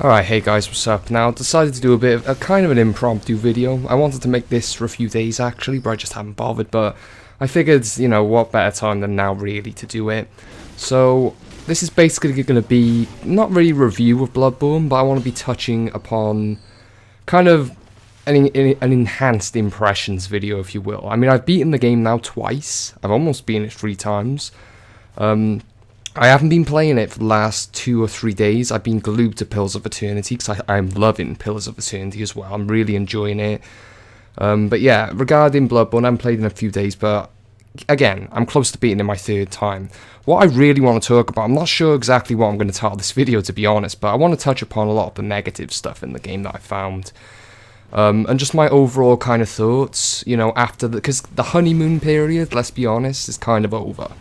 Alright, hey guys, what's up? Now, I decided to do a bit of a kind of an impromptu video. I wanted to make this for a few days actually, but I just haven't bothered, but I figured, you know, what better time than now really to do it. So, this is basically going to be, not really a review of Bloodborne, but I want to be touching upon kind of an enhanced impressions video, if you will. I mean, I've beaten the game now twice. I've almost beaten it 3 times. I haven't been playing it for the last 2 or 3 days. I've been glued to Pillars of Eternity because I'm loving Pillars of Eternity as well. I'm really enjoying it. But yeah, regarding Bloodborne, I haven't played in a few days, but again, I'm close to beating it my 3rd time. What I really want to talk about, I'm not sure exactly what I'm going to title this video, to be honest, but I want to touch upon a lot of the negative stuff in the game that I found. And just my overall kind of thoughts, you know, after because the honeymoon period, let's be honest, is kind of over.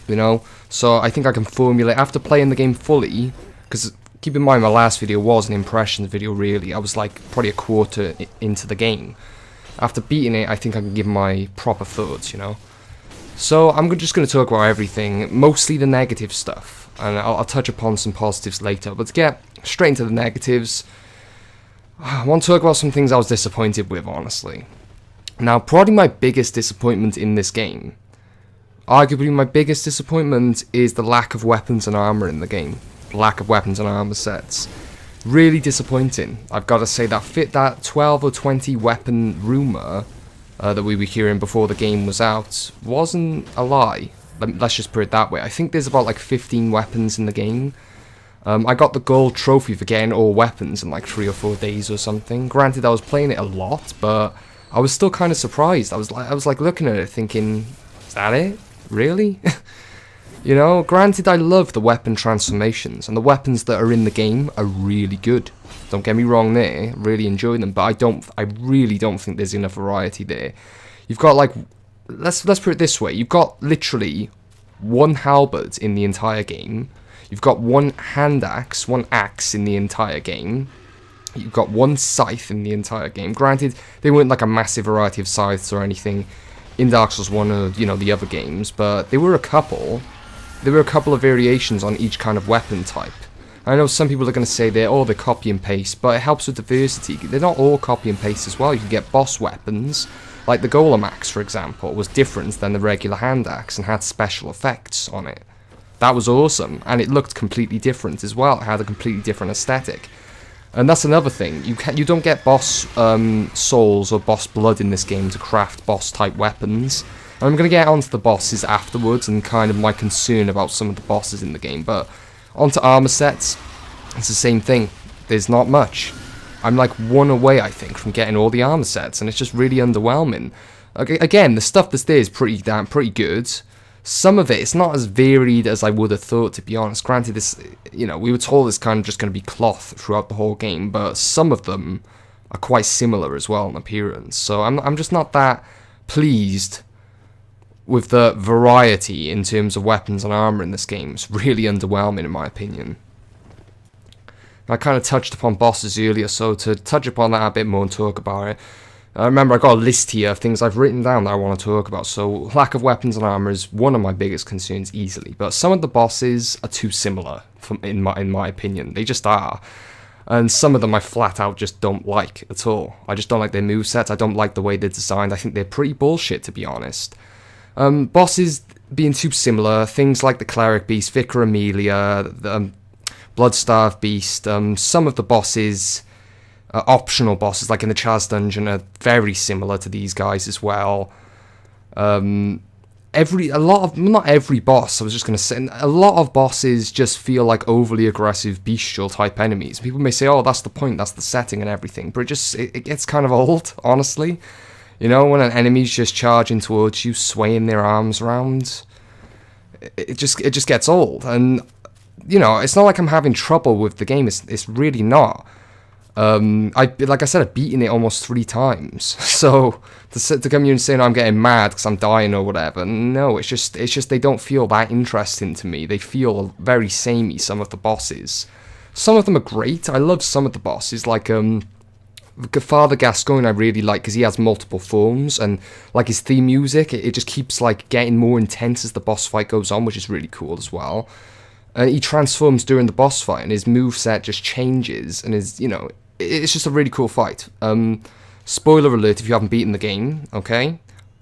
You know, so I think I can formulate, after playing the game fully, because keep in mind my last video was an impressions video really, I was like probably a quarter into the game. After beating it, I think I can give my proper thoughts, you know. So I'm just going to talk about everything, mostly the negative stuff, and I'll touch upon some positives later, but to get straight into the negatives, I want to talk about some things I was disappointed with, honestly. Now, probably my biggest disappointment in this game, arguably my biggest disappointment, is the lack of weapons and armor in the game. The lack of weapons and armor sets. Really disappointing. I've got to say that 12 or 20 weapon rumor that we were hearing before the game was out wasn't a lie. Let's just put it that way. I think there's about like 15 weapons in the game. I got the gold trophy for getting all weapons in like 3 or 4 days or something. Granted, I was playing it a lot, but I was still kind of surprised. I was like looking at it thinking, is that it? Really? You know, granted I love the weapon transformations, and the weapons that are in the game are really good. Don't get me wrong there, really enjoy them, but I really don't think there's enough variety there. You've got like, let's put it this way, you've got literally 1 halberd in the entire game, you've got 1 hand axe, 1 axe in the entire game, you've got 1 scythe in the entire game. Granted, they weren't like a massive variety of scythes or anything in Dark Souls 1 or, you know, the other games, but there were a couple. There were a couple of variations on each kind of weapon type. I know some people are going to say they're copy and paste, but it helps with diversity. They're not all copy and paste as well. You can get boss weapons, like the Golem Axe, for example, was different than the regular hand axe and had special effects on it. That was awesome, and it looked completely different as well. It had a completely different aesthetic. And that's another thing, you don't get boss souls or boss blood in this game to craft boss type weapons. And I'm going to get onto the bosses afterwards and kind of my concern about some of the bosses in the game, but onto armor sets, it's the same thing. There's not much. I'm like 1 away, I think, from getting all the armor sets, and it's just really underwhelming. Again, the stuff that's there is pretty good. Some of it's not as varied as I would have thought, to be honest. Granted, this, you know, we were told it's kind of just going to be cloth throughout the whole game, but some of them are quite similar as well in appearance. So I'm just not that pleased with the variety in terms of weapons and armor in this game. It's really underwhelming in my opinion. I kind of touched upon bosses earlier, so to touch upon that a bit more and talk about it, remember, I got a list here of things I've written down that I want to talk about. So, lack of weapons and armor is one of my biggest concerns easily. But some of the bosses are too similar, in my opinion. They just are. And some of them I flat out just don't like at all. I just don't like their movesets. I don't like the way they're designed. I think they're pretty bullshit, to be honest. Bosses being too similar. Things like the Cleric Beast, Vicar Amelia, the Bloodstarved Beast. Some of the bosses... optional bosses, like in the Chaz dungeon, are very similar to these guys as well. Not every boss, I was just going to say, a lot of bosses just feel like overly aggressive, bestial type enemies. People may say, oh, that's the point, that's the setting and everything, but it gets kind of old, honestly. You know, when an enemy's just charging towards you, swaying their arms around, it just gets old. And, you know, it's not like I'm having trouble with the game, it's really not. Like I said, I've beaten it almost 3 times, so to come here and say, no, I'm getting mad because I'm dying or whatever, no, it's just they don't feel that interesting to me. They feel very samey, some of the bosses. Some of them are great. I love some of the bosses, like Father Gascoigne I really like because he has multiple forms, and like his theme music, it just keeps like getting more intense as the boss fight goes on, which is really cool as well. He transforms during the boss fight, and his moveset just changes, and it's just a really cool fight. Spoiler alert if you haven't beaten the game, okay?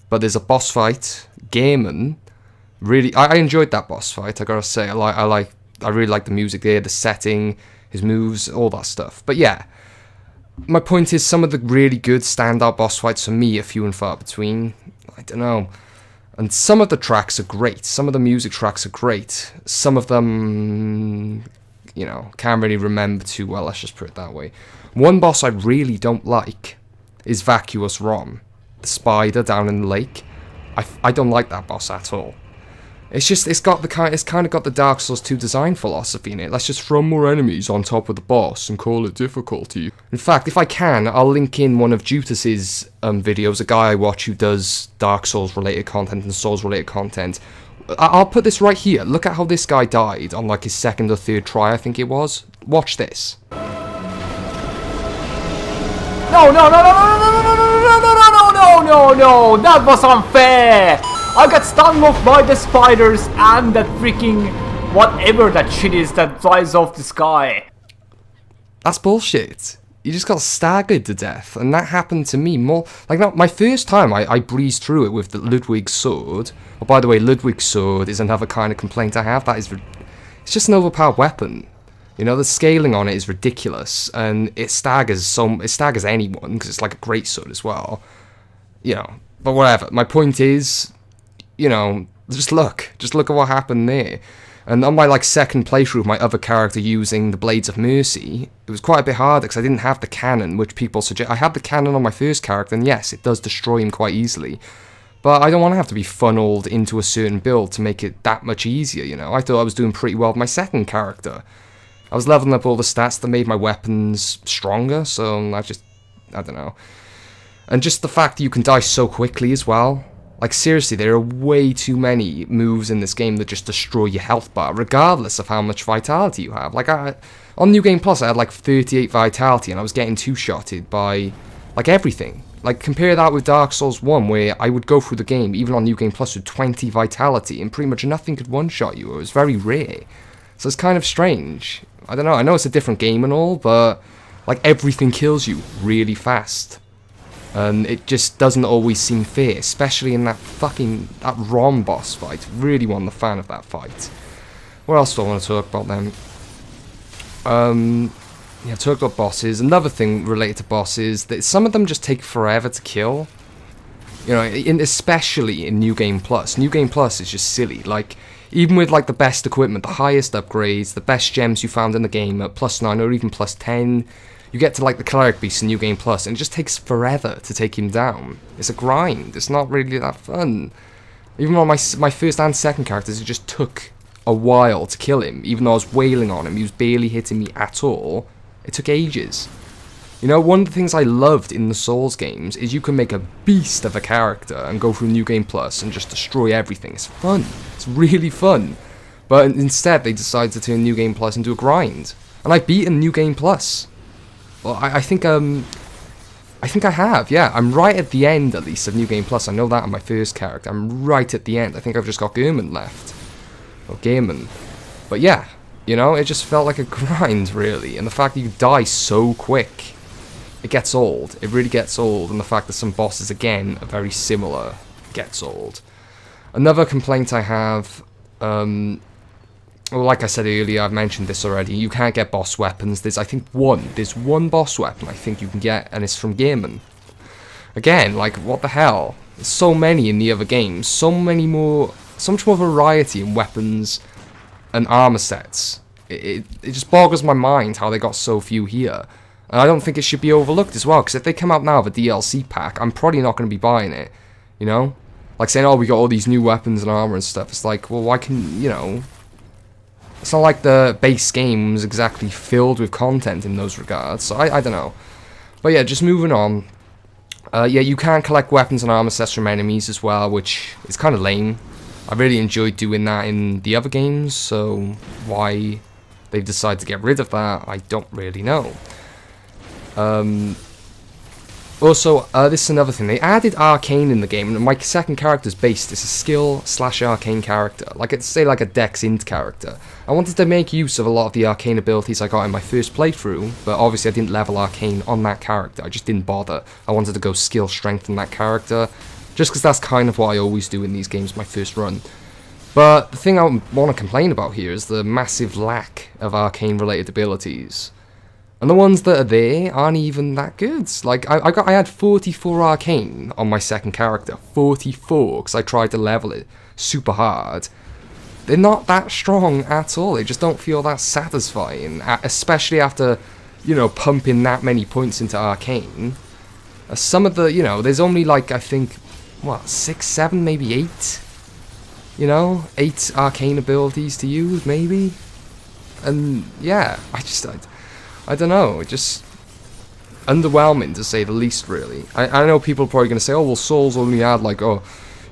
But there's a boss fight, Gaiman. Really, I enjoyed that boss fight, I gotta say. I really like the music there, the setting, his moves, all that stuff. But yeah, my point is, some of the really good standout boss fights for me are few and far between. I don't know. And some of the tracks are great. Some of the music tracks are great. Some of them, can't really remember too well, let's just put it that way. One boss I really don't like is Vacuous Rom, the spider down in the lake. I don't like that boss at all. It's kind of got the Dark Souls 2 design philosophy in it. Let's just throw more enemies on top of the boss and call it difficulty. In fact, if I can, I'll link in one of Jutas's videos, a guy I watch who does Dark Souls related content and Souls related content. I'll put this right here. Look at how this guy died on like his second or third try, I think it was. Watch this. No, that was unfair! I got stung by the spiders and that freaking whatever that shit is that flies off the sky. That's bullshit. You just got staggered to death, and that happened to me more. Like, now, my first time, I breezed through it with the Ludwig's sword. Oh, by the way, Ludwig's sword is another kind of complaint I have. It's just an overpowered weapon. The scaling on it is ridiculous, and it staggers anyone because it's like a great sword as well. But whatever. My point is, just look at what happened there. And on my second playthrough of my other character using the Blades of Mercy, it was quite a bit harder because I didn't have the cannon, which people suggest. I had the cannon on my first character, and yes, it does destroy him quite easily. But I don't want to have to be funneled into a certain build to make it that much easier, I thought I was doing pretty well with my second character. I was leveling up all the stats that made my weapons stronger, so I don't know. And just the fact that you can die so quickly as well. Like, seriously, there are way too many moves in this game that just destroy your health bar, regardless of how much vitality you have. Like, on New Game Plus, I had 38 vitality, and I was getting two-shotted by, everything. Compare that with Dark Souls 1, where I would go through the game, even on New Game Plus, with 20 vitality, and pretty much nothing could one-shot you. It was very rare. So it's kind of strange. I don't know, I know it's a different game and all, but, everything kills you really fast. And it just doesn't always seem fair, especially in that Rom boss fight. Really wasn't a fan of that fight. What else do I want to talk about then? Talk about bosses. Another thing related to bosses, that some of them just take forever to kill. Especially in New Game Plus. New Game Plus is just silly. Even with the best equipment, the highest upgrades, the best gems you found in the game at +9 or even +10, you get to the Cleric Beast in New Game Plus, and it just takes forever to take him down. It's a grind. It's not really that fun. Even on my first and second characters, it just took a while to kill him. Even though I was wailing on him, he was barely hitting me at all. It took ages. One of the things I loved in the Souls games is you can make a beast of a character and go through New Game Plus and just destroy everything. It's fun. It's really fun. But instead, they decided to turn New Game Plus into a grind. And I've beaten New Game Plus. Well, I think I have, yeah. I'm right at the end, at least, of New Game Plus. I know that on my first character. I'm right at the end. I think I've just got Gehrman left. Or Gehrman. But yeah, it just felt like a grind, really. And the fact that you die so quick, it gets old. It really gets old. And the fact that some bosses, again, are very similar, gets old. Another complaint I have, well, like I said earlier, I've mentioned this already, you can't get boss weapons. There's one boss weapon I think you can get, and it's from Gehrman. Again, what the hell? There's so many in the other games, so much more variety in weapons and armor sets. It just boggles my mind how they got so few here. And I don't think it should be overlooked as well, because if they come out now with a DLC pack, I'm probably not going to be buying it, saying, oh, we got all these new weapons and armor and stuff. It's well, why can, it's not like the base game was exactly filled with content in those regards, so I don't know. But yeah, just moving on. Yeah, you can collect weapons and armor sets from enemies as well, which is kind of lame. I really enjoyed doing that in the other games, so why they've decided to get rid of that, I don't really know. Well, Also, this is another thing. They added arcane in the game, and my second character's based is a skill/arcane character. Like, it's say like a dex int character. I wanted to make use of a lot of the arcane abilities I got in my first playthrough, but obviously I didn't level arcane on that character. I just didn't bother. I wanted to go skill strength on that character, just because that's kind of what I always do in these games, my first run. But the thing I want to complain about here is the massive lack of arcane related abilities. And the ones that are there aren't even that good. Like, I had 44 arcane on my second character. 44, because I tried to level it super hard. They're not that strong at all. They just don't feel that satisfying. Especially after, you know, pumping that many points into arcane. Some of the, you know, there's only like, I think, what, 6, 7, maybe 8? You know, 8 arcane abilities to use, maybe? And, yeah, I don't know, just underwhelming to say the least, really. I know people are probably going to say, oh, well, Souls only had, like, oh,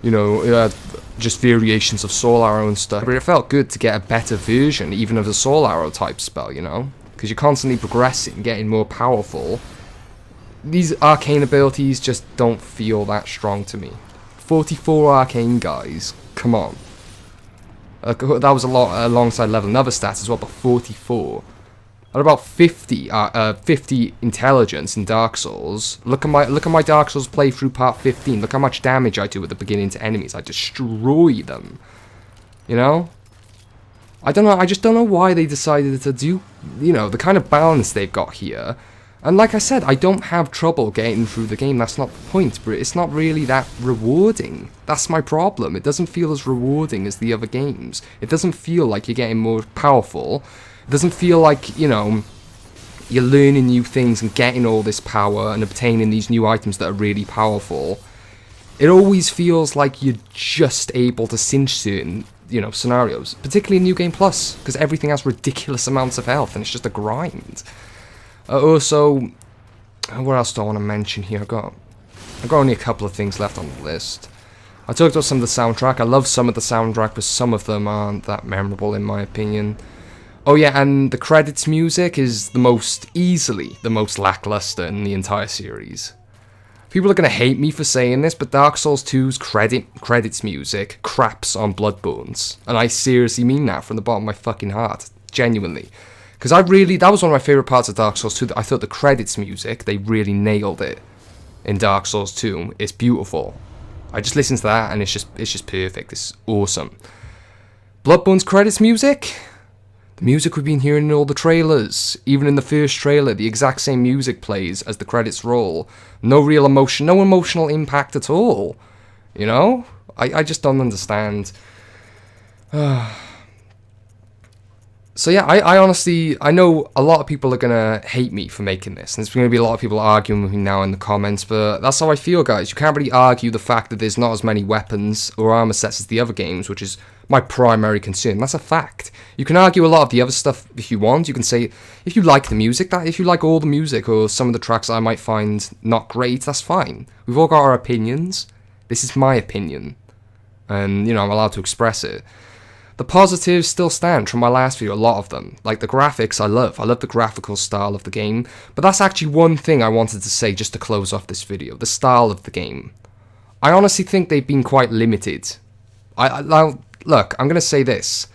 you know, it had just variations of Soul Arrow and stuff. But it felt good to get a better version, even of the Soul Arrow type spell, you know? Because you're constantly progressing, getting more powerful. These arcane abilities just don't feel that strong to me. 44 arcane guys, come on. That was a lot alongside leveling other stats as well, but 44. At about 50 intelligence in Dark Souls. Look at my Dark Souls playthrough part 15. Look how much damage I do at the beginning to enemies. I destroy them. You know? I don't know. I just don't know why they decided to do, you know, the kind of balance they've got here. And like I said, I don't have trouble getting through the game. That's not the point. But it's not really that rewarding. That's my problem. It doesn't feel as rewarding as the other games. It doesn't feel like you're getting more powerful. It doesn't feel like, you know, you're learning new things and getting all this power and obtaining these new items that are really powerful. It always feels like you're just able to cinch certain, you know, scenarios. Particularly in New Game Plus, because everything has ridiculous amounts of health and it's just a grind. Also, what else do I want to mention here? I've got only a couple of things left on the list. I talked about some of the soundtrack. I love some of the soundtrack, but some of them aren't that memorable in my opinion. Oh yeah, and the credits music is easily the most lackluster in the entire series. People are going to hate me for saying this, but Dark Souls 2's credits music craps on Bloodborne's. And I seriously mean that from the bottom of my fucking heart. Genuinely. Because that was one of my favourite parts of Dark Souls 2. I thought the credits music, they really nailed it in Dark Souls 2. It's beautiful. I just listen to that and it's just perfect. It's awesome. Bloodborne's credits music? The music we've been hearing in all the trailers. Even in the first trailer, the exact same music plays as the credits roll. No real emotion, no emotional impact at all. You know? I just don't understand. So yeah, I honestly, I know a lot of people are going to hate me for making this, and there's going to be a lot of people arguing with me now in the comments, but that's how I feel, guys. You can't really argue the fact that there's not as many weapons or armor sets as the other games, which is my primary concern. That's a fact. You can argue a lot of the other stuff if you want. You can say, if you like the music, if you like all the music or some of the tracks I might find not great, that's fine. We've all got our opinions. This is my opinion, and, you know, I'm allowed to express it. The positives still stand from my last video, a lot of them. Like the graphics, I love the graphical style of the game. But that's actually one thing I wanted to say just to close off this video. The style of the game. I honestly think they've been quite limited. Look, I'm going to say this.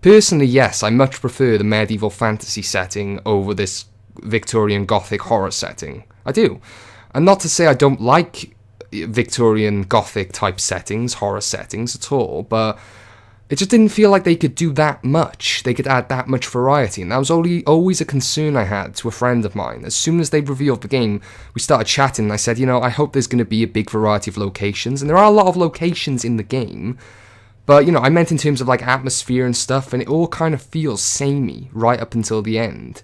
Personally, yes, I much prefer the medieval fantasy setting over this Victorian Gothic horror setting. I do. And not to say I don't like Victorian Gothic type settings, horror settings at all, but it just didn't feel like they could do that much. They could add that much variety, and that was always a concern I had to a friend of mine. As soon as they revealed the game, we started chatting, and I said, you know, I hope there's going to be a big variety of locations, and there are a lot of locations in the game, but, you know, I meant in terms of, like, atmosphere and stuff, and it all kind of feels samey right up until the end.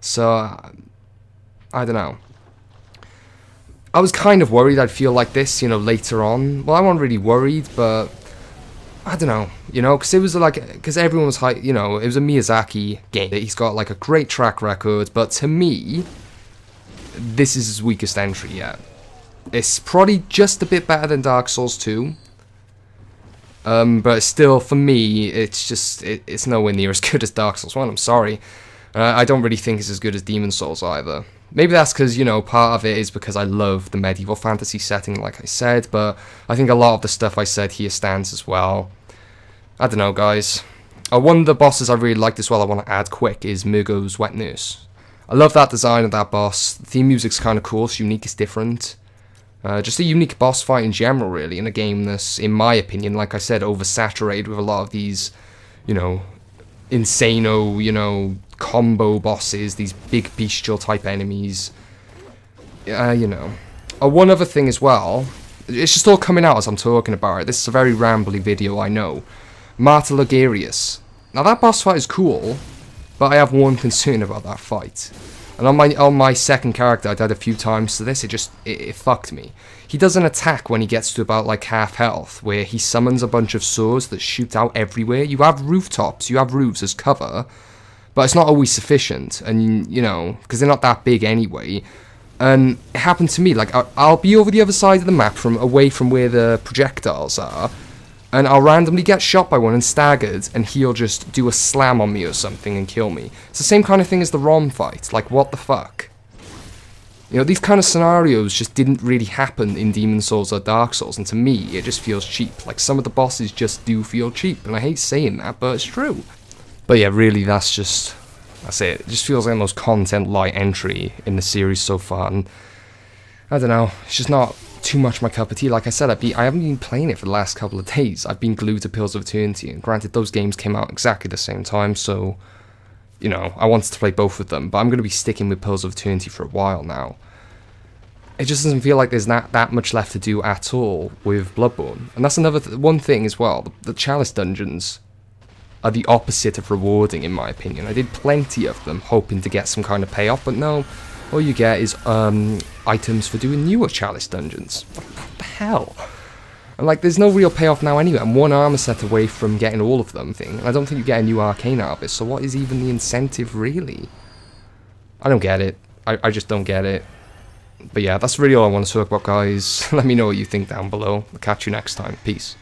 So, I don't know. I was kind of worried I'd feel like this, you know, later on. Well, I wasn't really worried, but I don't know, you know, because it was like, because everyone was hyped, you know, it was a Miyazaki game. He's got like a great track record, but to me, this is his weakest entry yet. It's probably just a bit better than Dark Souls 2, but still, for me, it's just, it's nowhere near as good as Dark Souls 1, I'm sorry. I don't really think it's as good as Demon Souls either. Maybe that's because, you know, part of it is because I love the medieval fantasy setting, like I said, but I think a lot of the stuff I said here stands as well. I don't know, guys. One of the bosses I really liked as well, I want to add quick, is Murgo's Wet Nurse. I love that design of that boss. The theme music's kind of cool, it's unique, it's different. Just a unique boss fight in general, really, in a game that's, in my opinion, like I said, oversaturated with a lot of these, you know, insano, you know, combo bosses, these big bestial type enemies. You know. One other thing as well, it's just all coming out as I'm talking about it. This is a very rambly video, I know. Martyr Logarius. Now that boss fight is cool, but I have one concern about that fight. And on my second character, I died a few times to this, it fucked me. He does an attack when he gets to about like half health, where he summons a bunch of swords that shoot out everywhere. You have rooftops, you have roofs as cover, but it's not always sufficient, and you know, because they're not that big anyway. And it happened to me, like I'll be over the other side of the map, away from where the projectiles are, and I'll randomly get shot by one and staggered, and he'll just do a slam on me or something and kill me. It's the same kind of thing as the Rom fight. Like, what the fuck? You know, these kind of scenarios just didn't really happen in Demon Souls or Dark Souls, and to me, it just feels cheap. Like, some of the bosses just do feel cheap, and I hate saying that, but it's true. But yeah, really, that's it. It just feels like the most content-light entry in the series so far, and I don't know, it's just not too much my cup of tea. Like I said, I haven't been playing it for the last couple of days. I've been glued to Pillars of Eternity, and granted, those games came out exactly the same time, so, you know, I wanted to play both of them, but I'm going to be sticking with Pillars of Eternity for a while now. It just doesn't feel like there's not that much left to do at all with Bloodborne. And that's another one thing as well. The Chalice dungeons are the opposite of rewarding, in my opinion. I did plenty of them, hoping to get some kind of payoff, but no, all you get is items for doing newer Chalice dungeons. What the hell? And like, there's no real payoff now anyway. I'm one armor set away from getting all of them thing, and I don't think you get a new arcane out of it, so what is even the incentive, really? I don't get it. I just don't get it. But yeah, that's really all I want to talk about, guys. Let me know what you think down below. I'll catch you next time. Peace.